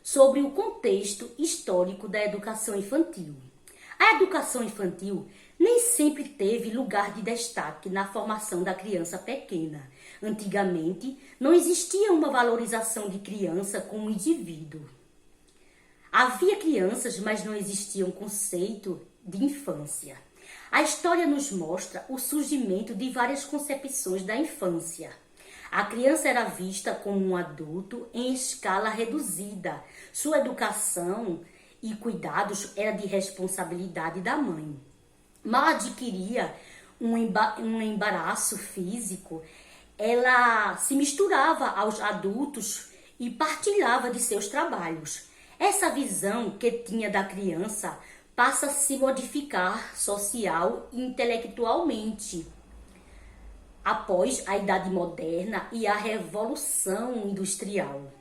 sobre o contexto histórico da educação infantil. A educação infantil nem sempre teve lugar de destaque na formação da criança pequena. Antigamente, não existia uma valorização de criança como indivíduo. Havia crianças, mas não existia um conceito de infância. A história nos mostra o surgimento de várias concepções da infância. A criança era vista como um adulto em escala reduzida. Sua educação e cuidados era de responsabilidade da mãe. Mal adquiria um embaraço físico, ela se misturava aos adultos e partilhava de seus trabalhos. Essa visão que tinha da criança passa a se modificar social e intelectualmente após a Idade Moderna e a Revolução Industrial.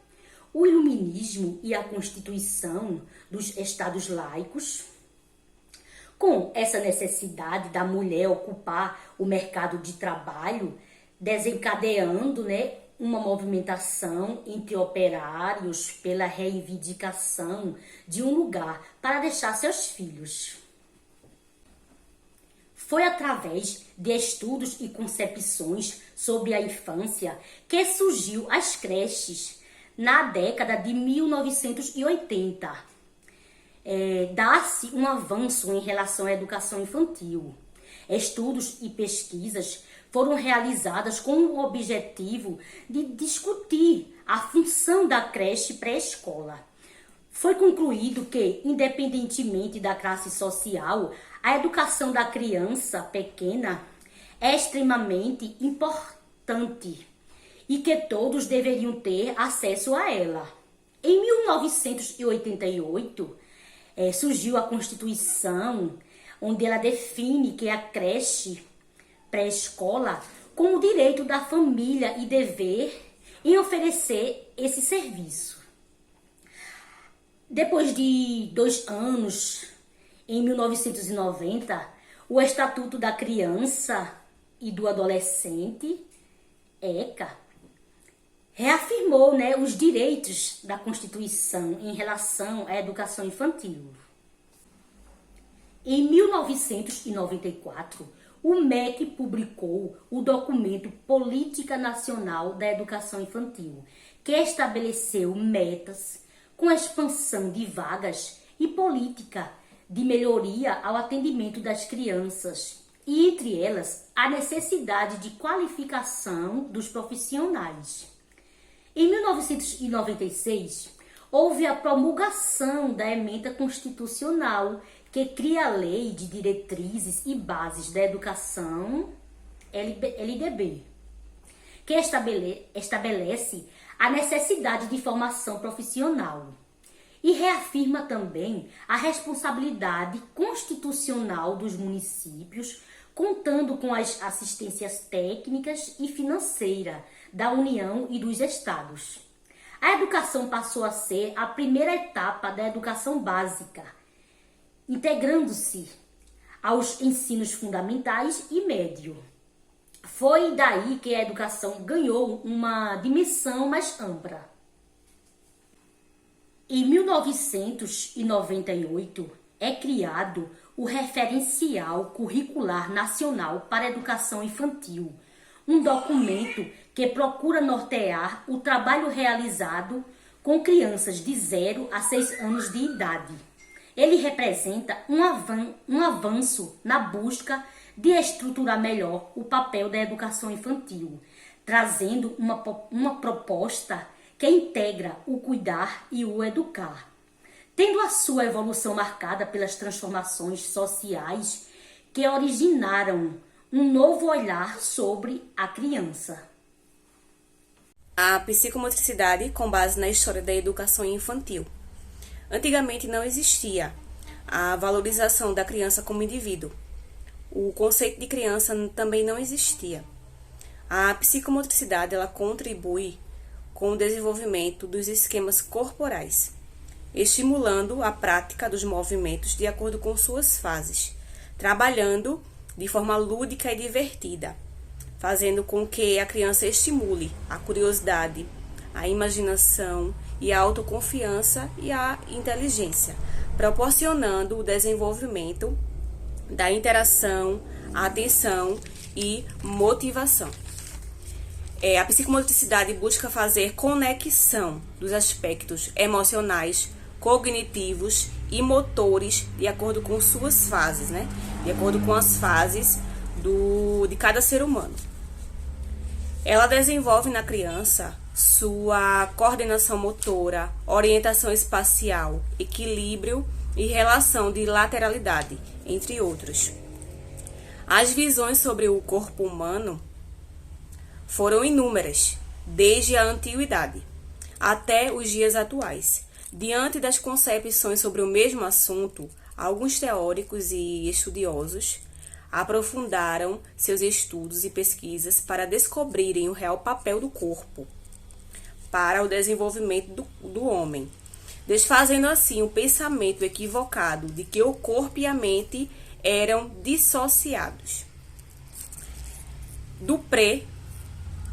O Iluminismo e a Constituição dos Estados laicos, com essa necessidade da mulher ocupar o mercado de trabalho, desencadeando, uma movimentação entre operários pela reivindicação de um lugar para deixar seus filhos. Foi através de estudos e concepções sobre a infância que surgiu as creches na década de 1980. Dá-se um avanço em relação à educação infantil. Estudos e pesquisas foram realizadas com o objetivo de discutir a função da creche pré-escola. Foi concluído que, independentemente da classe social, a educação da criança pequena é extremamente importante e que todos deveriam ter acesso a ela. Em 1988, surgiu a Constituição, onde ela define que a creche pré-escola com o direito da família e dever em oferecer esse serviço. Depois de 2 anos, em 1990, o Estatuto da Criança e do Adolescente, ECA, reafirmou os direitos da Constituição em relação à educação infantil. Em 1994, o MEC publicou o documento Política Nacional da Educação Infantil, que estabeleceu metas com a expansão de vagas e política de melhoria ao atendimento das crianças, e entre elas a necessidade de qualificação dos profissionais. Em 1996, houve a promulgação da Emenda Constitucional que cria a Lei de Diretrizes e Bases da Educação, LDB, que estabelece a necessidade de formação profissional e reafirma também a responsabilidade constitucional dos municípios, contando com as assistências técnicas e financeiras da União e dos Estados. A educação passou a ser a primeira etapa da educação básica, integrando-se aos ensinos fundamentais e médio. Foi daí que a educação ganhou uma dimensão mais ampla. Em 1998, é criado o Referencial Curricular Nacional para a Educação Infantil, um documento que procura nortear o trabalho realizado com crianças de 0 a 6 anos de idade. Ele representa um avanço na busca de estruturar melhor o papel da educação infantil, trazendo uma proposta que integra o cuidar e o educar, tendo a sua evolução marcada pelas transformações sociais que originaram um novo olhar sobre a criança. A psicomotricidade com base na história da educação infantil. Antigamente não existia a valorização da criança como indivíduo. O conceito de criança também não existia. A psicomotricidade ela contribui com o desenvolvimento dos esquemas corporais, estimulando a prática dos movimentos de acordo com suas fases, trabalhando de forma lúdica e divertida, fazendo com que a criança estimule a curiosidade, a imaginação e a autoconfiança e a inteligência, proporcionando o desenvolvimento da interação, atenção e motivação. A psicomotricidade busca fazer conexão dos aspectos emocionais, cognitivos e motores de acordo com suas fases, né? De acordo com as fases de cada ser humano. Ela desenvolve na criança sua coordenação motora, orientação espacial, equilíbrio e relação de lateralidade, entre outros. As visões sobre o corpo humano foram inúmeras, desde a antiguidade até os dias atuais. Diante das concepções sobre o mesmo assunto, alguns teóricos e estudiosos aprofundaram seus estudos e pesquisas para descobrirem o real papel do corpo para o desenvolvimento do homem, desfazendo assim o pensamento equivocado de que o corpo e a mente eram dissociados. Dupré,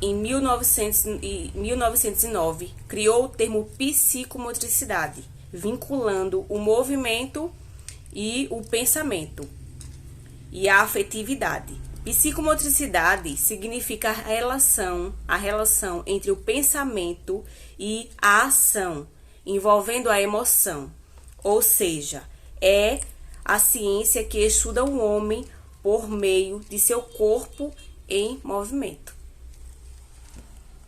em 1909, criou o termo psicomotricidade, vinculando o movimento e o pensamento e a afetividade. Psicomotricidade significa a relação entre o pensamento e a ação, envolvendo a emoção, ou seja, é a ciência que estuda o homem por meio de seu corpo em movimento.